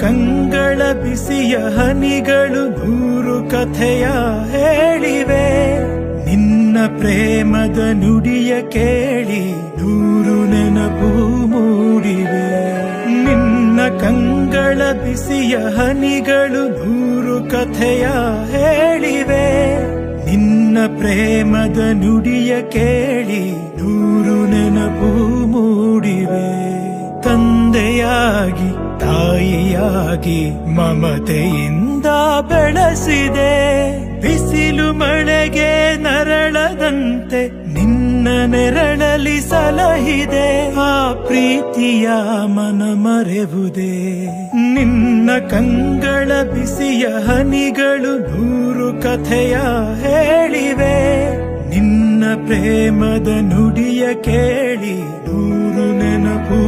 ಕಂಗಳ ಬಿಸಿಯ ಹನಿಗಳು 100 ಕಥೆಯ ಹೇಳಿವೆ. ನಿನ್ನ ಪ್ರೇಮದ ನುಡಿಯ ಕೇಳಿ 100 ನೆನಪು ಮೂಡಿವೆ. ನಿನ್ನ ಕಂಗಳ ಬಿಸಿಯ ಹನಿಗಳು 100 ಕಥೆಯ ಹೇಳಿವೆ. ನಿನ್ನ ಪ್ರೇಮದ ನುಡಿಯ ಕೇಳಿ 100 ನೆನಪು ಮೂಡಿವೆ. ತಂದೆಯಾಗಿ ತಾಯಿಯಾಗಿ ಮಮತೆಯಿಂದ ಬೆಳೆಸಿದೆ. ಬಿಸಿಲು ಮಳೆಗೆ ನರಳದಂತೆ ನಿನ್ನ ನೆರಳಲಿ ಸಲಹಿದೆ. ಆ ಪ್ರೀತಿಯ ಮನ ಮರೆವುದೇ. ನಿನ್ನ ಕಂಗಳ ಬಿಸಿಯ ಹನಿಗಳು 100 ಕಥೆಯ ಹೇಳಿವೆ. ನಿನ್ನ ಪ್ರೇಮದ ನುಡಿಯ ಕೇಳಿ 100 ನೆನಪು